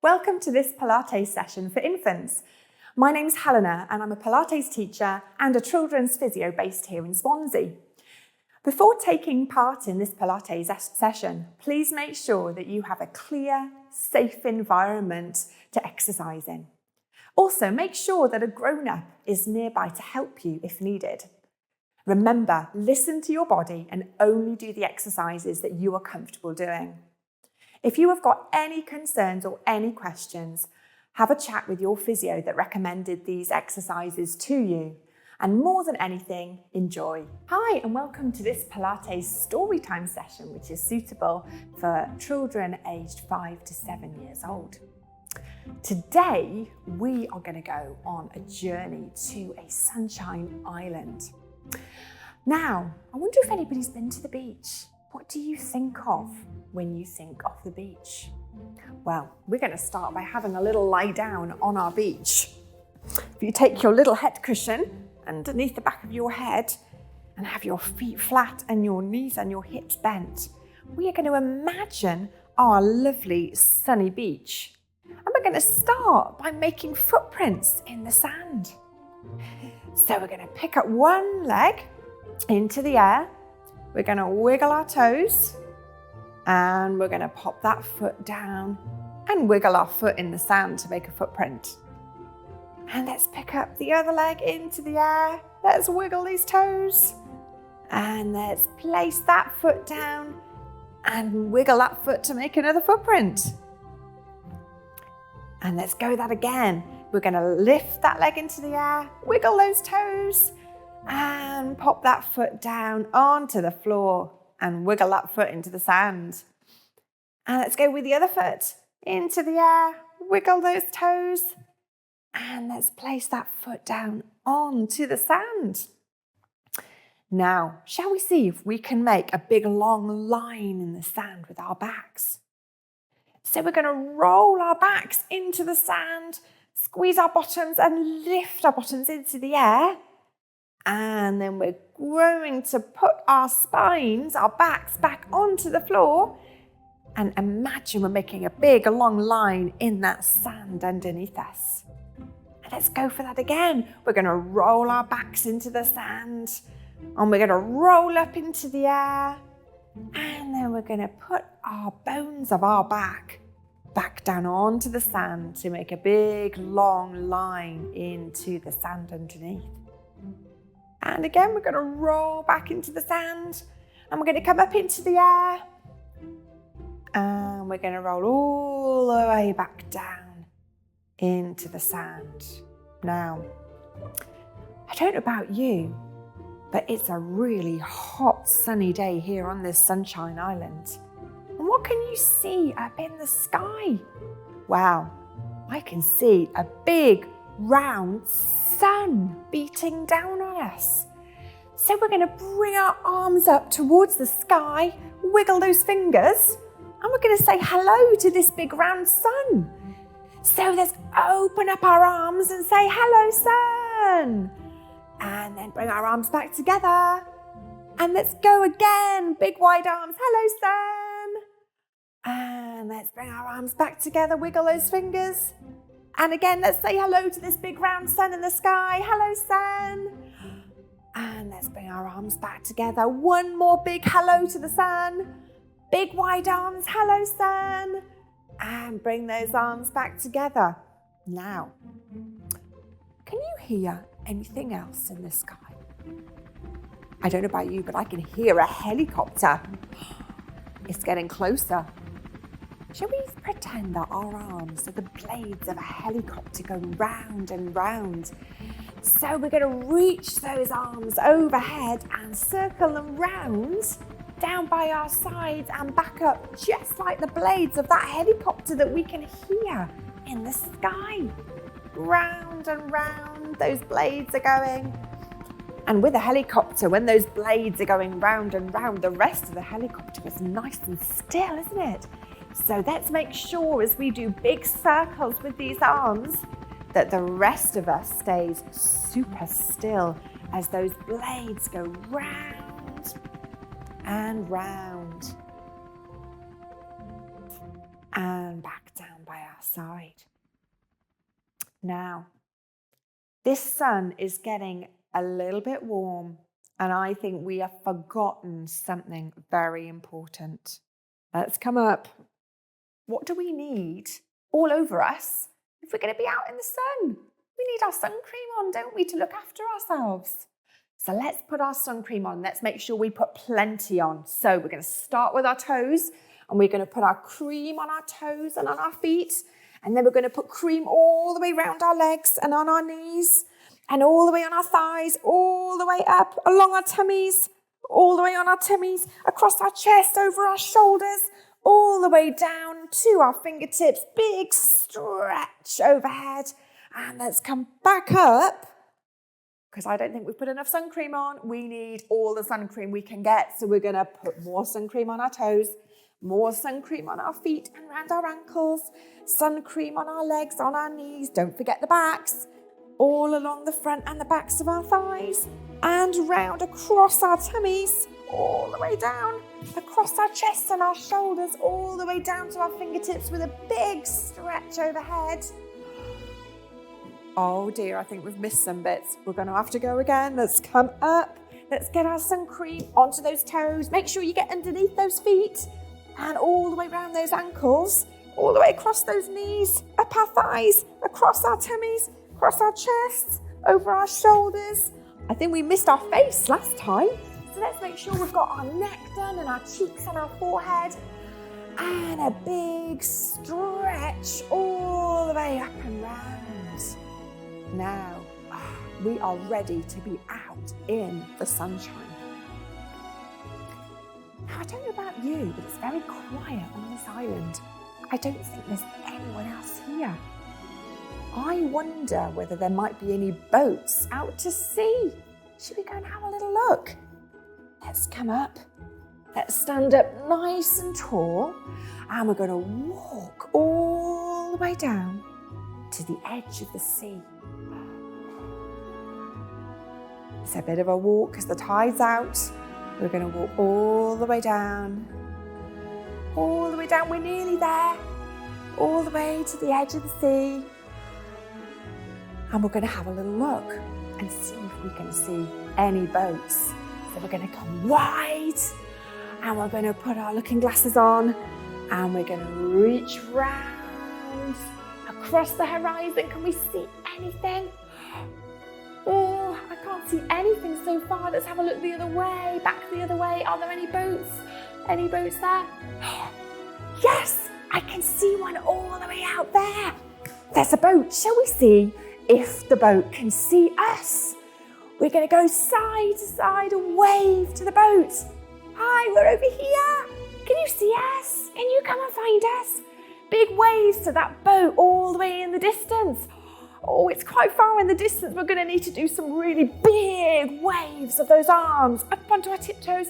Welcome to this Pilates session for infants. My name's Helena and I'm a Pilates teacher and a children's physio based here in Swansea. Before taking part in this Pilates session, please make sure that you have a clear, safe environment to exercise in. Also, make sure that a grown-up is nearby to help you if needed. Remember, listen to your body and only do the exercises that you are comfortable doing. If you have got any concerns or any questions, have a chat with your physio that recommended these exercises to you. And more than anything, enjoy. Hi, and welcome to this Pilates storytime session, which is suitable for children aged 5 to 7 years old. Today, we are going to go on a journey to a sunshine island. Now, I wonder if anybody's been to the beach. What do you think of when you think of the beach? Well, we're going to start by having a little lie down on our beach. If you take your little head cushion underneath the back of your head and have your feet flat and your knees and your hips bent, we are going to imagine our lovely sunny beach. And we're going to start by making footprints in the sand. So we're going to pick up one leg into the air. We're going to wiggle our toes and we're going to pop that foot down and wiggle our foot in the sand to make a footprint. And let's pick up the other leg into the air. Let's wiggle these toes and let's place that foot down and wiggle that foot to make another footprint. And let's go that again. We're going to lift that leg into the air, wiggle those toes, and pop that foot down onto the floor and wiggle that foot into the sand. And let's go with the other foot into the air, wiggle those toes, and let's place that foot down onto the sand. Now, shall we see if we can make a big long line in the sand with our backs? So we're going to roll our backs into the sand, squeeze our bottoms and lift our bottoms into the air. And then we're going to put our spines, our backs back onto the floor and imagine we're making a big long line in that sand underneath us. And let's go for that again. We're going to roll our backs into the sand and we're going to roll up into the air. And then we're going to put our bones of our back down onto the sand to make a big long line into the sand underneath. And again, we're going to roll back into the sand and we're going to come up into the air. And we're going to roll all the way back down into the sand. Now, I don't know about you, but it's a really hot sunny day here on this sunshine island. And what can you see up in the sky? Wow, I can see a big round sun beating down on us. So we're going to bring our arms up towards the sky, wiggle those fingers, and we're going to say hello to this big round sun. So let's open up our arms and say hello, sun. And then bring our arms back together. And let's go again, big wide arms, hello, sun. And let's bring our arms back together, wiggle those fingers. And again, let's say hello to this big round sun in the sky. Hello, sun. And let's bring our arms back together. One more big hello to the sun. Big wide arms. Hello, sun. And bring those arms back together. Now, can you hear anything else in the sky? I don't know about you, but I can hear a helicopter. It's getting closer. Shall we pretend that our arms are the blades of a helicopter going round and round? So we're going to reach those arms overhead and circle them round, down by our sides and back up, just like the blades of that helicopter that we can hear in the sky. Round and round, those blades are going. And with a helicopter, when those blades are going round and round, the rest of the helicopter is nice and still, isn't it? So let's make sure as we do big circles with these arms that the rest of us stays super still as those blades go round and round and back down by our that side. Now, this sun is getting a little bit warm, and I think we have forgotten something very important. Let's come up. What do we need all over us if we're going to be out in the sun? We need our sun cream on, don't we, to look after ourselves? So let's put our sun cream on. Let's make sure we put plenty on. So we're going to start with our toes, and we're going to put our cream on our toes and on our feet. And then we're going to put cream all the way around our legs and on our knees, and all the way on our thighs, all the way up along our tummies, all the way on our tummies, across our chest, over our shoulders, all the way down to our fingertips. Big stretch overhead. And let's come back up, because I don't think we've put enough sun cream on. We need all the sun cream we can get. So we're going to put more sun cream on our toes, more sun cream on our feet and around our ankles, sun cream on our legs, on our knees. Don't forget the backs, all along the front and the backs of our thighs, and round across our tummies, all the way down, across our chests and our shoulders, all the way down to our fingertips with a big stretch overhead. Oh dear, I think we've missed some bits. We're going to have to go again. Let's come up. Let's get our sun cream onto those toes. Make sure you get underneath those feet and all the way around those ankles, all the way across those knees, up our thighs, across our tummies, across our chests, over our shoulders. I think we missed our face last time. So let's make sure we've got our neck done and our cheeks and our forehead. And a big stretch all the way up and round. Now, we are ready to be out in the sunshine. Now, I don't know about you, but it's very quiet on this island. I don't think there's anyone else here. I wonder whether there might be any boats out to sea. Should we go and have a little look? Let's come up. Let's stand up nice and tall, and we're going to walk all the way down to the edge of the sea. It's a bit of a walk because the tide's out. We're going to walk all the way down. All the way down. We're nearly there. All the way to the edge of the sea. And we're going to have a little look and see if we can see any boats. So we're going to come wide, and we're going to put our looking glasses on, and we're going to reach round across the horizon. Can we see anything? Oh, I can't see anything so far. Let's have a look the other way, back the other way. Are there any boats? Any boats there? Yes, I can see one all the way out there. There's a boat. Shall we see if the boat can see us? We're going to go side to side and wave to the boat. Hi, we're over here. Can you see us? Can you come and find us? Big waves to that boat all the way in the distance. Oh, it's quite far in the distance. We're going to need to do some really big waves of those arms up onto our tiptoes.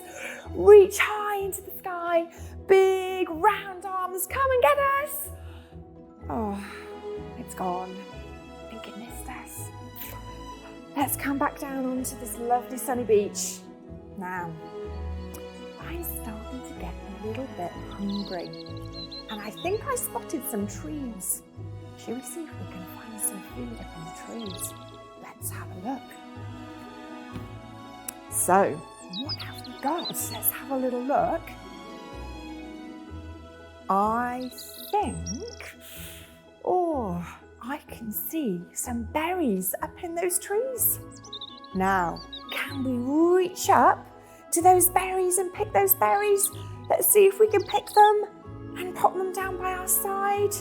Reach high into the sky. Big round arms. Come and get us. Oh, it's gone. I think it missed us. Let's come back down onto this lovely sunny beach. Now, I'm starting to get a little bit hungry. And I think I spotted some trees. Shall we see if we can find some food up in the trees? Let's have a look. So, what have we got? Let's have a little look. I think, I can see some berries up in those trees. Now, can we reach up to those berries and pick those berries? Let's see if we can pick them and pop them down by our side.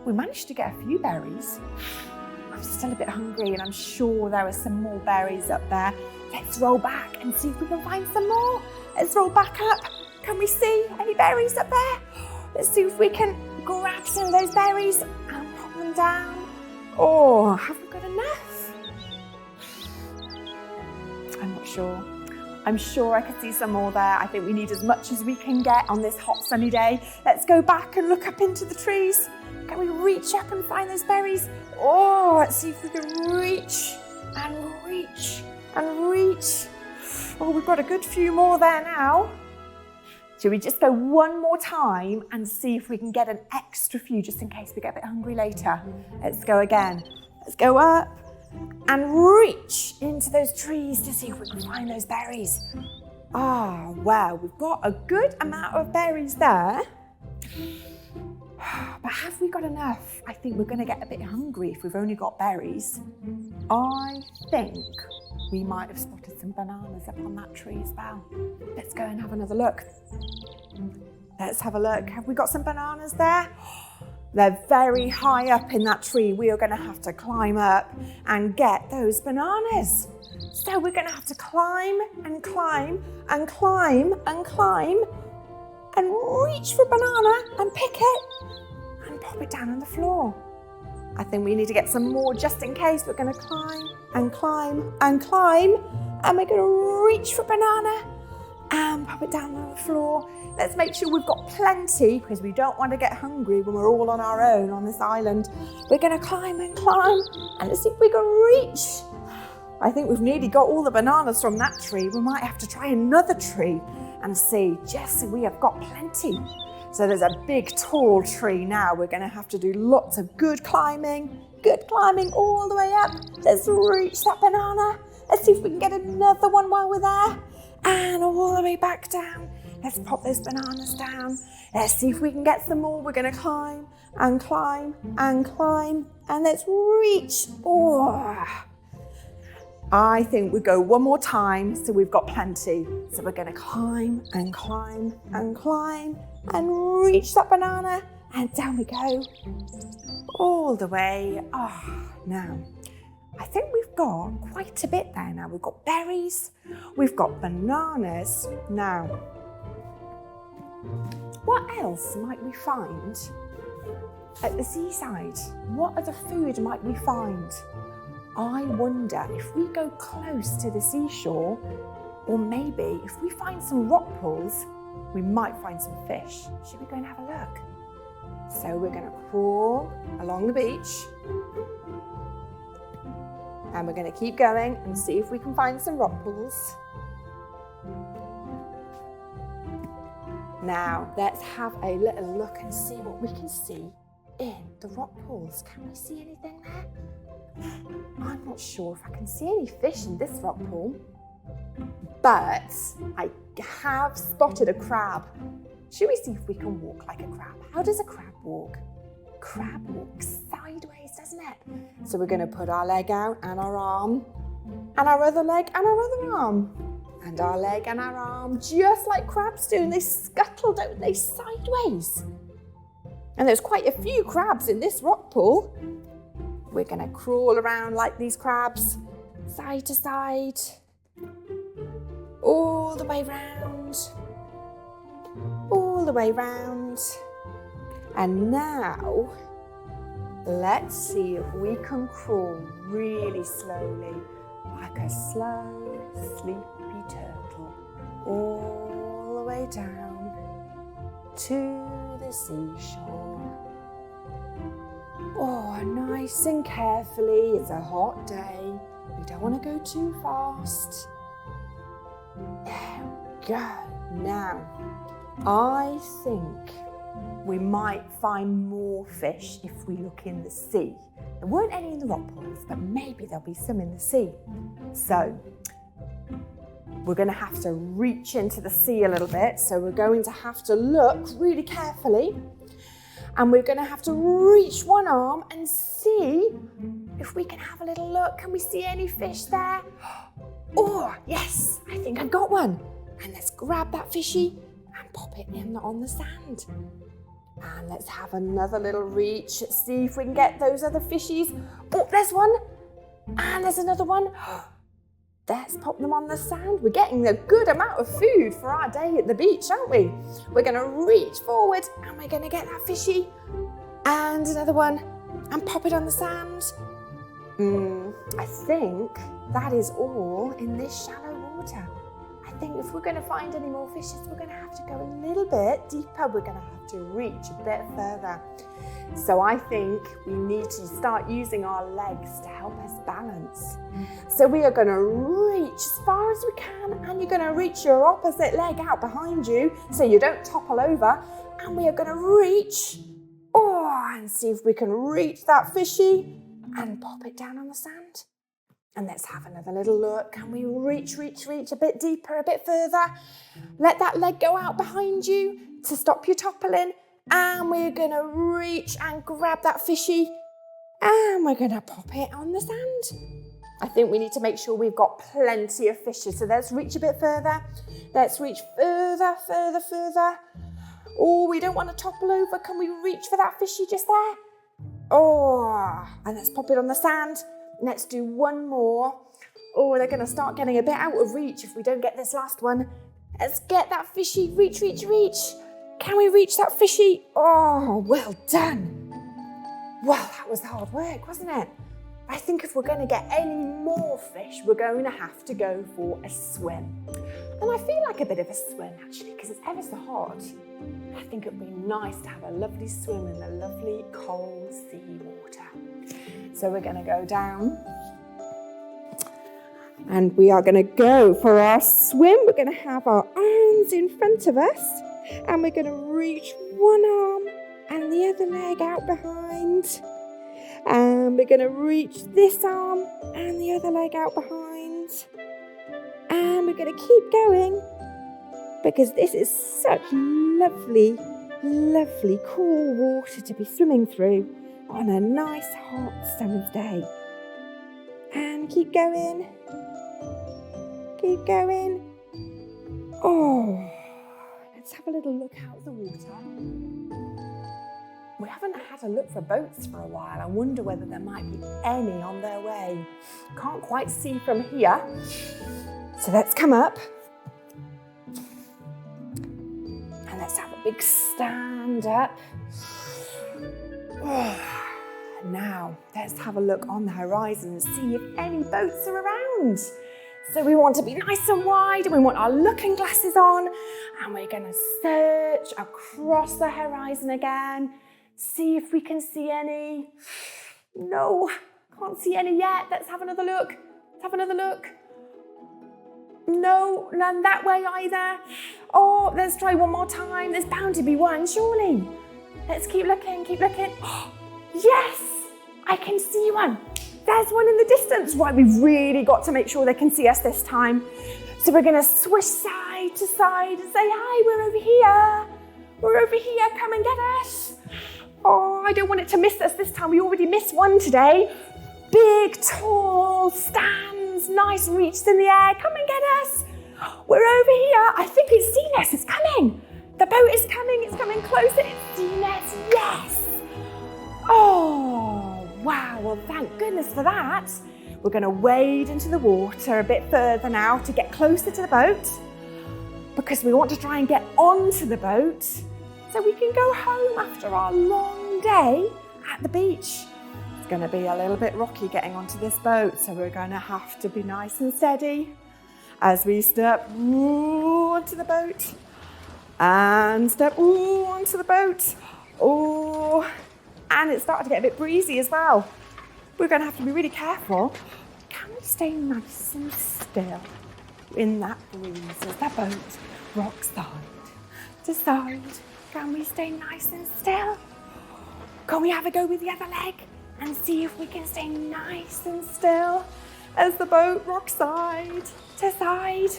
We managed to get a few berries. I'm still a bit hungry, and I'm sure there are some more berries up there. Let's roll back and see if we can find some more. Let's roll back up. Can we see any berries up there? Let's see if we can grab some of those berries and pop them down. Oh, have we got enough? I'm not sure. I'm sure I could see some more there. I think we need as much as we can get on this hot sunny day. Let's go back and look up into the trees. Can we reach up and find those berries? Oh, let's see if we can reach and reach and reach. Oh, we've got a good few more there now. Should we just go one more time and see if we can get an extra few just in case we get a bit hungry later? Let's go again. Let's go up and reach into those trees to see if we can find those berries. Ah, well, we've got a good amount of berries there. But have we got enough? I think we're going to get a bit hungry if we've only got berries. I think we might have spotted some bananas up on that tree as well. Let's go and have another look. Let's have a look. Have we got some bananas there? They're very high up in that tree. We are going to have to climb up and get those bananas. So we're going to have to climb and climb and climb and climb and reach for a banana and pick it and pop it down on the floor. I think we need to get some more just in case. We're going to climb and climb and climb, and we're going to reach for a banana and pop it down on the floor. Let's make sure we've got plenty because we don't want to get hungry when we're all on our own on this island. We're going to climb and climb, and let's see if we can reach. I think we've nearly got all the bananas from that tree. We might have to try another tree and see, just so we have got plenty. So there's a big tall tree now. We're going to have to do lots of good climbing all the way up. Let's reach that banana. Let's see if we can get another one while we're there. And all the way back down. Let's pop those bananas down. Let's see if we can get some more. We're going to climb and climb and climb. And let's reach. Oh, I think we go one more time so we've got plenty. So we're going to climb and climb and climb and reach that banana, and down we go all the way. Now I think we've got quite a bit there now. We've got berries, we've got bananas. Now, what else might we find at the seaside? What other food might we find? I wonder if we go close to the seashore, or maybe if we find some rock pools, we might find some fish. Should we go and have a look? So we're going to crawl along the beach, and we're going to keep going and see if we can find some rock pools. Now let's have a little look and see what we can see in the rock pools. Can we see anything there? I'm not sure if I can see any fish in this rock pool, but I have spotted a crab. Should we see if we can walk like a crab? How does a crab walk? Crab walks sideways, doesn't it? So we're going to put our leg out and our arm, and our other leg and our other arm, and our leg and our arm, just like crabs do. And they scuttle, don't they, sideways. And there's quite a few crabs in this rock pool. We're going to crawl around like these crabs, side to side, all the way round, all the way round. And now, let's see if we can crawl really slowly, like a slow, sleepy turtle, all the way down to the seashore. Oh, nice and carefully. It's a hot day. We don't want to go too fast. There we go. Now, I think we might find more fish if we look in the sea. There weren't any in the rock pools, but maybe there'll be some in the sea. So, we're going to have to reach into the sea a little bit. So we're going to have to look really carefully. And we're going to have to reach one arm and see if we can have a little look. Can we see any fish there? Oh, yes, I think I've got one. And let's grab that fishy and pop it in on the sand. And let's have another little reach. Let's see if we can get those other fishies. Oh, there's one. And there's another one. Let's pop them on the sand. We're getting a good amount of food for our day at the beach, aren't we? We're going to reach forward and we're going to get that fishy and another one and pop it on the sand. I think that is all in this shallow water. I think if we're going to find any more fishes, we're going to have to go a little bit deeper. We're going to have to reach a bit further. So I think we need to start using our legs to help us balance. So we are going to reach as far as we can, and you're going to reach your opposite leg out behind you so you don't topple over. And we are going to reach, and see if we can reach that fishy and pop it down on the sand. And let's have another little look. Can we reach a bit deeper, a bit further? Let that leg go out behind you to stop you toppling. And we're going to reach and grab that fishy. And we're going to pop it on the sand. I think we need to make sure we've got plenty of fishes. So let's reach a bit further. Let's reach further. Oh, we don't want to topple over. Can we reach for that fishy just there? And let's pop it on the sand. Let's do one more. They're going to start getting a bit out of reach if we don't get this last one. Let's get that fishy. Reach. Can we reach that fishy? Well done. Well, that was hard work, wasn't it? I think if we're going to get any more fish, we're going to have to go for a swim. And I feel like a bit of a swim, actually, because it's ever so hot. I think it would be nice to have a lovely swim in the lovely cold sea water. So we're going to go down. And we are going to go for our swim. We're going to have our arms in front of us. And we're going to reach one arm and the other leg out behind. And we're going to reach this arm and the other leg out behind. And we're going to keep going because this is such lovely, lovely cool water to be swimming through on a nice hot summer's day. And keep going. Keep going. Let's have a little look out of the water. We haven't had a look for boats for a while. I wonder whether there might be any on their way. Can't quite see from here. So let's come up. And let's have a big stand up. Now, let's have a look on the horizon and see if any boats are around. So we want to be nice and wide, and we want our looking glasses on, and we're going to search across the horizon again. See if we can see any. No, can't see any yet. Let's have another look. No, none that way either. Let's try one more time. There's bound to be one, surely. Let's keep looking. Yes, I can see one. There's one in the distance. Right, we've really got to make sure they can see us this time. So we're going to swish side to side and say, hi, we're over here. Come and get us. I don't want it to miss us this time. We already missed one today. Big, tall stands, nice reaches in the air. Come and get us. We're over here. I think it's seen us. It's coming. The boat is coming. It's coming closer. It's seen us. Yes. Wow. Well, thank goodness for that. We're going to wade into the water a bit further now to get closer to the boat because we want to try and get onto the boat so we can go home after our long day at the beach. It's going to be a little bit rocky getting onto this boat, so we're going to have to be nice and steady as we step onto the boat and step onto the boat. And it's starting to get a bit breezy as well. We're going to have to be really careful. Can we stay nice and still in that breeze as the boat rocks side to side? Can we stay nice and still? Can we have a go with the other leg and see if we can stay nice and still as the boat rocks side to side?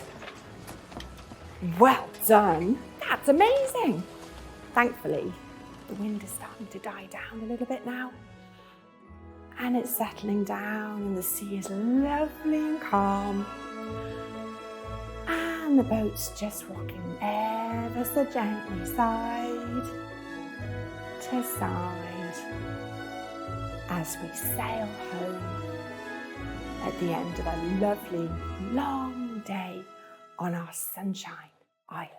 Well done. That's amazing. Thankfully, the wind is starting to die down a little bit now. And it's settling down and the sea is lovely and calm. And the boat's just rocking ever so gently side to side as we sail home at the end of a lovely long day on our Sunshine Island.